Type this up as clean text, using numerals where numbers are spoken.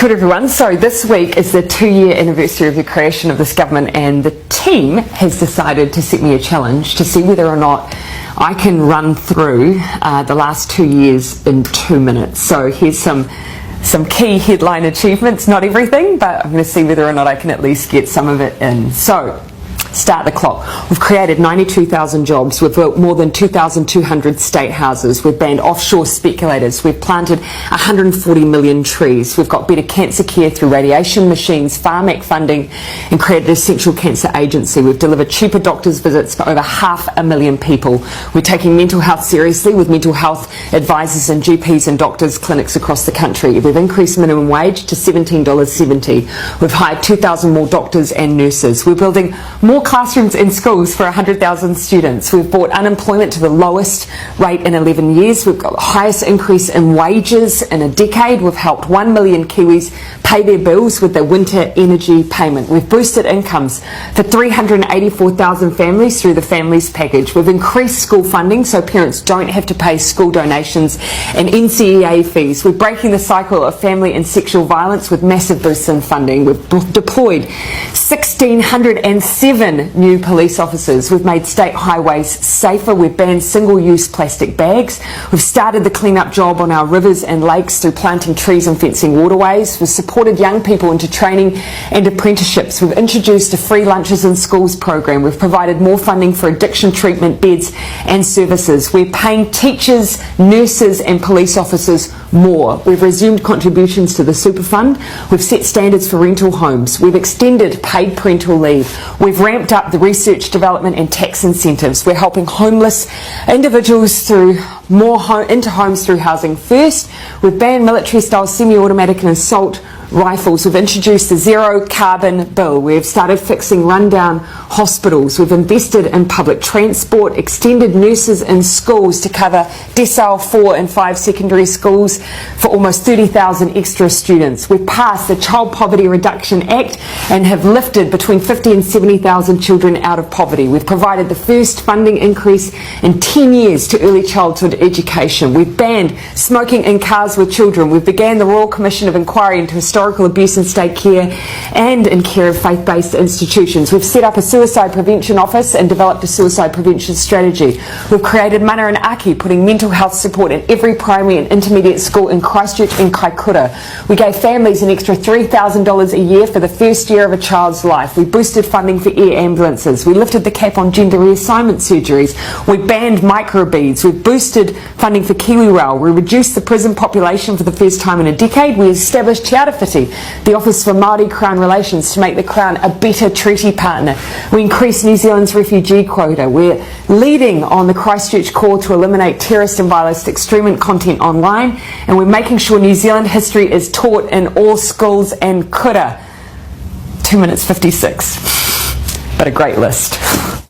Kia ora everyone. So this week is the 2-year anniversary of the creation of this government, and the team has decided to set me a challenge to see whether or not I can run through the last 2 years in 2 minutes. So here's some key headline achievements, not everything, but I'm going to see whether or not I can at least get some of it in. So start the clock. We've created 92,000 jobs. We've built more than 2,200 state houses. We've banned offshore speculators. We've planted 140 million trees. We've got better cancer care through radiation machines, Pharmac funding, and created a central cancer agency. We've delivered cheaper doctors' visits for over 500,000 people. We're taking mental health seriously with mental health advisors and GPs and doctors' clinics across the country. We've increased minimum wage to $17.70. We've hired 2,000 more doctors and nurses. We're building more classrooms in schools for 100,000 students. We've brought unemployment to the lowest rate in 11 years. We've got the highest increase in wages in a decade. We've helped 1 million Kiwis pay their bills with their winter energy payment. We've boosted incomes for 384,000 families through the Families Package. We've increased school funding so parents don't have to pay school donations and NCEA fees. We're breaking the cycle of family and sexual violence with massive boosts in funding. We've deployed 1,607 new police officers. We've made state highways safer. We've banned single-use plastic bags. We've started the clean-up job on our rivers and lakes through planting trees and fencing waterways. We've supported young people into training and apprenticeships. We've introduced a free lunches in schools program. We've provided more funding for addiction treatment beds and services. We're paying teachers, nurses and police officers more. We've resumed contributions to the super fund. We've set standards for rental homes. We've extended paid parental leave. We've ramped up the research, development and tax incentives. We're helping homeless individuals through into homes through Housing First. We've banned military-style semi-automatic and assault rifles. We've introduced the zero carbon bill. We've started fixing rundown hospitals. We've invested in public transport, extended nurses in schools to cover decile 4 and 5 secondary schools for almost 30,000 extra students. We've passed the Child Poverty Reduction Act and have lifted between 50 and 70,000 children out of poverty. We've provided the first funding increase in 10 years to early childhood education. We've banned smoking in cars with children. We've began the Royal Commission of Inquiry into historical abuse in state care and in care of faith-based institutions. We've set up a suicide prevention office and developed a suicide prevention strategy. We've created Mana and Aki, putting mental health support in every primary and intermediate school in Christchurch and Kaikoura. We gave families an extra $3,000 a year for the first year of a child's life. We boosted funding for air ambulances. We lifted the cap on gender reassignment surgeries. We banned microbeads. We've boosted funding for KiwiRail. We reduced the prison population for the first time in a decade. We established Te Arawhiti, the Office for Māori Crown Relations, to make the Crown a better treaty partner. We increased New Zealand's refugee quota. We're leading on the Christchurch call to eliminate terrorist and violent extreme content online, and we're making sure New Zealand history is taught in all schools and kura. 2 minutes 56, but a great list.